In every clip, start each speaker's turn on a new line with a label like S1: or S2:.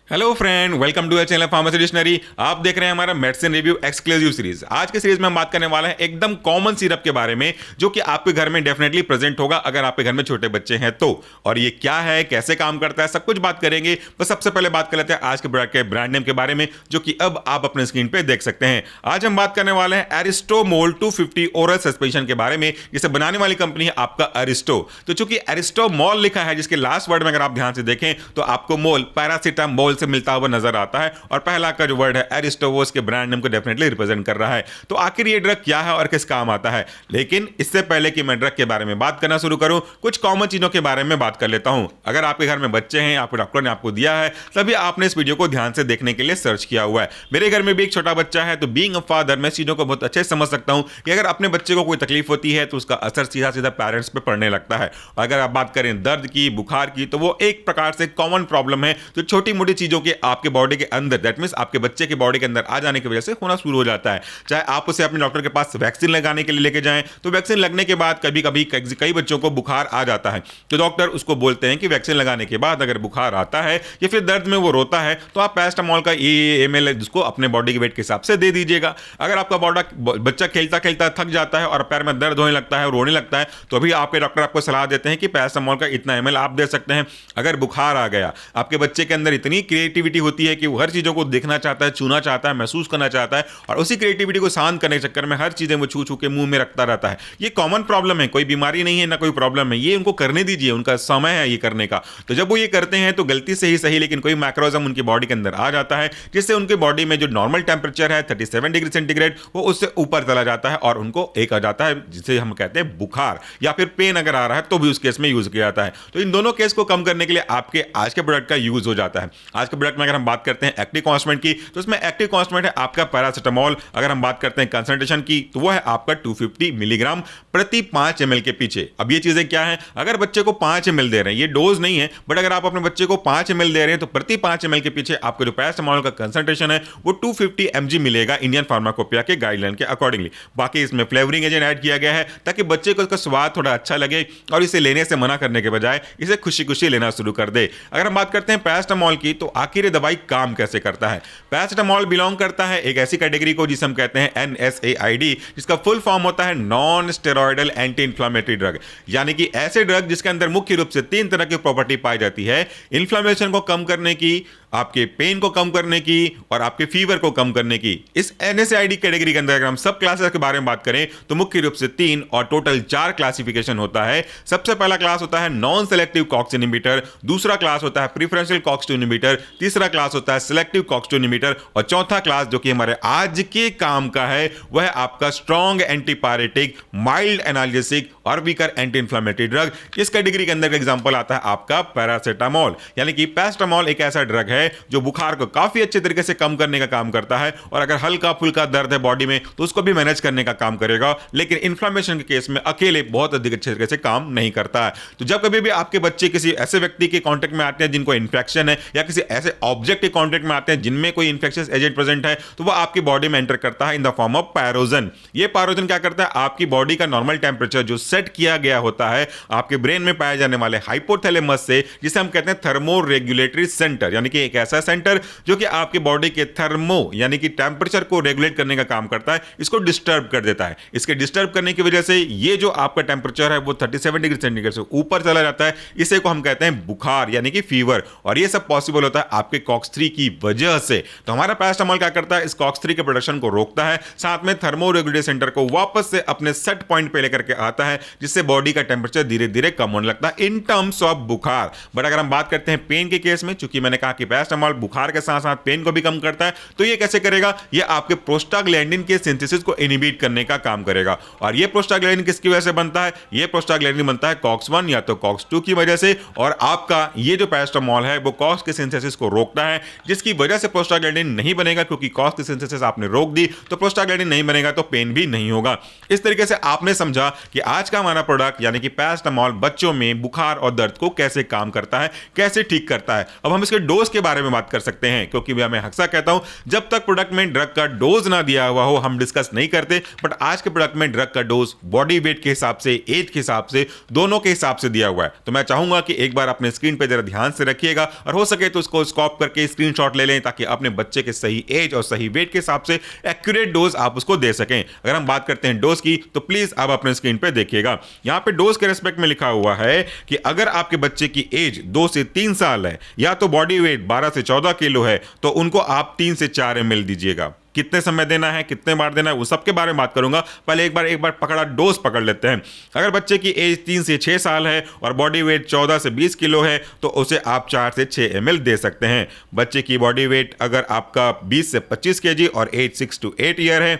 S1: Hello friend, welcome to channel pharmacy dictionary. आप देख रहे हैं हमारा मेडिसिन रिव्यू एक्सक्लूसिव सीरीज। आज के सीरीज में हम बात करने वाले हैं एकदम कॉमन सिरप के बारे में, जो कि आपके घर में डेफिनेटली प्रेजेंट होगा अगर आपके घर में छोटे बच्चे हैं तो। और ये क्या है, कैसे काम करता है, सब कुछ बात करेंगे। बस सबसे पहले बात कर लेते हैं आज के प्रोडक्ट के ब्रांड नेम के बारे में, जो कि अब आप अपने स्क्रीन पे देख सकते हैं। आज हम बात करने वाले हैं एरिस्टोमोल 250 ओरल सस्पेंशन के बारे में, जिसे बनाने वाली कंपनी है आपका अरिस्टो। तो चूंकि एरिस्टोमोल लिखा है, जिसके लास्ट वर्ड में अगर आप ध्यान से देखें तो आपको मोल पैरासीटामोल से मिलता हुआ नजर आता है, और पहला का जो वर्ड है एरिस्टो वो उसके ब्रांड नेम को डेफिनेटली रिप्रेजेंट कर रहा है। तो आखिर ये ड्रग क्या है और किस काम आता है। लेकिन इससे पहले कि मैं ड्रग के बारे में बात करना शुरू करूं, कुछ कॉमन चीजों के बारे में बात कर लेता हूं। अगर आपके घर में बच्चे हैं, आपके डॉक्टर ने आपको दिया है, तभी आपने इस वीडियो को ध्यान से देखने के लिए सर्च किया हुआ है। मेरे घर में भी एक छोटा बच्चा है, तो बीइंग अ फादर मैं चीजों को बहुत अच्छे से समझ सकता हूं कि अगर अपने बच्चे को कोई तकलीफ होती है तो उसका असर सीधा सीधा पेरेंट्स पे पड़ने लगता है। और अगर आप बात करें दर्द की, बुखार की, तो वो एक प्रकार से कॉमन प्रॉब्लम है जो छोटी मोटी चीजों के आपके बॉडी के अंदर, दैट मींस आपके बच्चे के बॉडी के अंदर आ जाने की वजह से होना शुरू हो जाता है। चाहे आप उसे अपने डॉक्टर के पास वैक्सीन लगाने के लिए लेके जाएं, तो वैक्सीन लगने के बाद कभी कभी कई बच्चों को बुखार आ जाता है, तो डॉक्टर उसको बोलते हैं कि वैक्सीन लगाने के बाद अगर बुखार आता है या फिर दर्द में वो रोता है तो आप पैरासिटामोल का ये ml उसको अपने बॉडी के वेट के हिसाब से दे दीजिएगा। अगर आपका बच्चा खेलता खेलता थक जाता है और पैर में दर्द होने लगता है, रोने लगता है, तो भी आपके डॉक्टर आपको सलाह देते हैं कि पैरासिटामोल का इतना ml आप दे सकते हैं। अगर बुखार आ गया, आपके बच्चे के अंदर इतनी क्रिएटिविटी होती है कि वो हर चीजों को देखना चाहता है, छूना चाहता है, महसूस करना चाहता है, और उसी क्रिएटिविटी को शांत करने के चक्कर में हर चीजें वो छू छू के मुंह में रखता रहता है। ये कॉमन प्रॉब्लम है, कोई बीमारी नहीं है ना कोई प्रॉब्लम है, ये उनको करने दीजिए, उनका समय है ये करने का। तो जब वो ये करते हैं तो गलती से ही सही, लेकिन कोई मैक्रोजम उनकी बॉडी के अंदर आ जाता है, जिससे उनकी बॉडी में जो नॉर्मल टेम्परेचर है 37 डिग्री सेंटीग्रेड, वो उससे ऊपर चला जाता है और उनको एक आ जाता है जिसे हम कहते हैं बुखार, या फिर पेन अगर आ रहा है तो भी उस केस में यूज किया जाता है। तो इन दोनों केस को कम करने के लिए आपके आज के प्रोडक्ट का यूज हो जाता है। आज के प्रोडक्ट में अगर हम बात करते हैं एक्टिव कॉन्स्टेंट की, तो उसमें एक्टिव कॉन्स्टेंट है आपका पैरासिटामोल। अगर हम बात करते हैं कंसंट्रेशन की, तो वो है आपका 250 मिलीग्राम प्रति 5 ml के पीछे। अब ये चीजें क्या है, अगर बच्चे को 5 ml दे रहे हैं, ये डोज नहीं है, बट अगर आप अपने बच्चे को 5 ml दे रहे हैं तो प्रति 5 ml के पीछे आपको जो पैरासिटामोल का कंसंट्रेशन है वो 250 mg मिलेगा इंडियन फार्माकोपिया के गाइडलाइन के अकॉर्डिंगली। बाकी इसमें फ्लेवरिंग एजेंट ऐड किया गया है ताकि बच्चे को इसका स्वाद थोड़ा अच्छा लगे और इसे लेने से मना करने के बजाय इसे खुशी खुशी लेना शुरू कर दे। अगर हम बात करते हैं पैरासिटामोल की, तो आखिर ये दवाई काम कैसे करता है। पैरासिटामोल बिलोंग करता है एक ऐसी कैटेगरी को जिसे हम कहते हैं NSAID, जिसका फुल फॉर्म होता है non steroidal anti inflammatory drug, यानी कि ऐसे ड्रग जिसके अंदर मुख्य रूप से 3 तरह की प्रॉपर्टी पाई जाती है: इन्फ्लेमेशन को कम करने की, आपके पेन को कम करने की, और आपके फीवर को कम करने की। इस NSAID कैटेगरी के अंदर अगर हम सब क्लासेस के बारे में बात करें तो मुख्य रूप से 3 और टोटल 4 क्लासिफिकेशन होता है। सबसे पहला क्लास होता है नॉन सेलेक्टिव कॉक्स इनहिबिटर, दूसरा क्लास होता है प्रेफरेंशियल कॉक्स 2 इनहिबिटर, तीसरा क्लास होता है सेलेक्टिव कॉक्स 2 इनहिबिटर, और चौथा क्लास जो कि हमारे आज के काम का है वह है आपका स्ट्रॉन्ग एंटीपायरेटिक, माइल्ड एनाल्जेसिक और वीकर एंटी इंफ्लेमेटरी ड्रग। इस कैटेगरी के अंदर का एग्जांपल आता है आपका पैरासिटामोल, यानी कि पैरासिटामोल एक ऐसा ड्रग है जो बुखार को काफी अच्छे तरीके से कम करने का काम करता है, और अगर हल्का फुल्का दर्द है बॉडी में तो उसको भी मैनेज करने का काम करेगा, लेकिन इन्फ्लेमेशन के केस में अकेले बहुत अधिक अच्छे तरीके से काम नहीं करता है। तो जब कभी भी आपके बच्चे किसी ऐसे व्यक्ति के कांटेक्ट में आते हैं जिनको इन्फेक्शन है, या किसी ऐसे ऑब्जेक्ट के कांटेक्ट में आते हैं जिनमें कोई इन्फेक्शियस एजेंट प्रेजेंट है, तो वो आपकी बॉडी में एंटर करता है इन द फॉर्म ऑफ पैरोजन। ये पैरोजन क्या करता है, आपकी बॉडी का नॉर्मल टेम्परेचर जो सेट किया गया होता है आपके ब्रेन में पाए जाने वाले हाइपोथैलेमस से, जिसे हम कहते हैं थर्मो रेगुलेटरी सेंटर, यानी कि एक ऐसा सेंटर जो कि आपके बॉडी के थर्मो यानी कि टेम्परेचर को रेगुलेट करने का काम करता है, इसको डिस्टर्ब कर देता है। इसके डिस्टर्ब करने की वजह से ये जो आपका टेम्परेचर है वो 37 डिग्री सेंटीग्रेड से ऊपर चला जाता है। इसे को हम कहते हैं बुखार यानी कि फीवर, और ये सब पॉसिबल होता है आपके COX-3 की वजह से। तो हमारा पैरासिटामोल क्या करता है, इस COX-3 के प्रोडक्शन को रोकता है, साथ में थर्मो रेगुलेटरी सेंटर को वापस से अपने सेट पॉइंट पे लेकर के आता है, जिससे बॉडी का टेम्परेचर धीरे धीरे कम होने लगता है इन टर्म्स ऑफ बुखार। बट अगर हम बात करते हैं पेन के केस में, चूंकि मैंने कहा कि पैरासिटामोल बुखार के साथ साथ पेन को भी कम करता है, तो ये कैसे करेगा, ये आपके प्रोस्टाग्लैंडिन के सिंथेसिस को इनहिबिट करने का काम करेगा। और ये प्रोस्टाग्लैंडिन किसकी वजह से बनता है, ये प्रोस्टाग्लैंडिन बनता है COX-1 या तो COX-2 की वजह से, और आपका ये जो पैरासिटामोल है वो COX के सिंथेसिस को रोकता है, जिसकी वजह से प्रोस्टाग्लैंडिन नहीं बनेगा, क्योंकि COX की सिंथेसिस आपने रोक दी तो प्रोस्टाग्लैंडिन नहीं बनेगा तो पेन भी नहीं होगा। इस तरीके से आपने समझा कि आज का हमारा प्रोडक्ट यानी कि पैरासिटामोल बच्चों में बुखार और दर्द को कैसे काम करता है, कैसे ठीक करता है। अब हम इसके डोज के बारे में बात कर सकते हैं, क्योंकि मैं हमेशा कहता हूं जब तक प्रोडक्ट में ड्रग का डोज ना दिया हुआ हो हम डिस्कस नहीं करते। बट आज के प्रोडक्ट में ड्रग का डोज बॉडी वेट के हिसाब से, एज के हिसाब से, दोनों के हिसाब से दिया हुआ है। तो मैं चाहूंगा कि एक बार अपने स्क्रीन पर जरा ध्यान से रखिएगा और हो सके तो उसको स्कॉप करके स्क्रीनशॉट ले लें, ताकि अपने बच्चे के सही एज और सही वेट के हिसाब से एक्यूरेट डोज आप उसको दे सकें। अगर हम बात करते हैं डोज की तो प्लीज आप अपने स्क्रीन पे देखिएगा। यहां पे डोज के रेस्पेक्ट में लिखा हुआ है कि अगर आपके बच्चे की एज 2 से 3 साल है या तो बॉडी वेट 12 से 14 किलो है तो उनको आप 3 से 4 ml दीजिएगा। कितने समय देना है, कितने बार देना है, वो सबके बारे में बात करूंगा। पहले एक बार पकड़ा डोज पकड़ लेते हैं। अगर बच्चे की एज 3 से 6 साल है और बॉडी वेट 14 से 20 किलो है तो उसे आप 4 से 6 ml दे सकते हैं। बच्चे की बॉडी वेट अगर आपका 20 से 25 kg और एज 6 to 8 ईयर है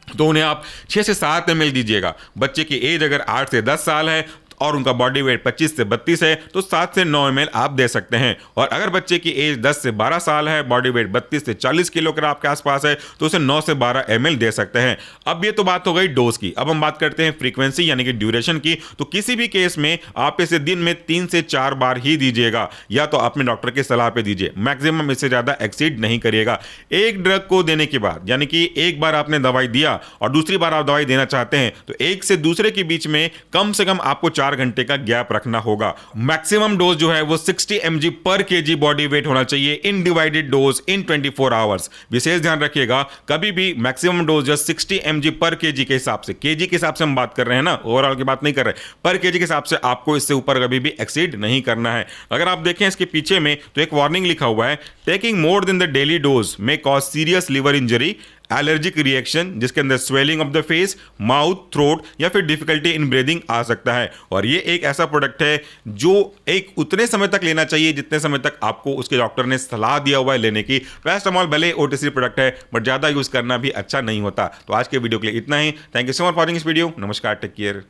S1: तो उन्हें आप 6 से 7 ml दीजिएगा। बच्चे की एज अगर 8 से 10 साल है और उनका बॉडी वेट 25 से 32 है तो 7 से 9 ml आप दे सकते हैं। और अगर बच्चे की एज 10 से 12 साल है, बॉडी वेट 32 से 40 किलोग्राम के आसपास है तो उसे 9 से 12 ml दे सकते हैं। अब ये तो बात हो गई डोज की। अब हम बात करते हैं फ्रीक्वेंसी यानी कि ड्यूरेशन की। तो किसी भी केस में आप इसे दिन में 3 से 4 बार ही दीजिएगा, या तो अपने डॉक्टर की सलाह पे दीजिए। मैक्सिमम इससे ज्यादा एक्सीड नहीं करिएगा। एक ड्रग को देने के बाद यानी कि एक बार आपने दवाई दिया और दूसरी बार आप दवाई देना चाहते हैं तो एक से दूसरे के बीच में कम से कम आपको 4 घंटे का गैप रखना होगा। मैक्सिमम डोज जो है वो 60 mg पर kg बॉडी वेट होना चाहिए in divided dose in 24 hours. विशेष ध्यान रखिएगा, कभी भी मैक्सिमम डोज जो 60 mg पर kg के हिसाब से, kg के हिसाब से हम बात कर रहे हैं ना, ओवरऑल की बात नहीं कर रहे, पर kg के हिसाब से आपको इससे ऊपर कभी भी एक्सीड नहीं करना है। अगर आप देखें इसके पीछे में तो एक वार्निंग लिखा हुआ है, taking more than the daily dose may cause serious liver injury, allergic reaction जिसके अंदर swelling of the face, mouth, throat या फिर डिफिकल्टी इन ब्रीदिंग आ सकता है। और ये एक ऐसा प्रोडक्ट है जो एक उतने समय तक लेना चाहिए जितने समय तक आपको उसके डॉक्टर ने सलाह दिया हुआ है लेने की। पैरासिटामोल भले ओटीसी प्रोडक्ट है बट ज्यादा यूज करना भी अच्छा नहीं होता। तो आज के वीडियो के लिए इतना ही। Thank you so much for watching this video. नमस्कार, टेक केयर।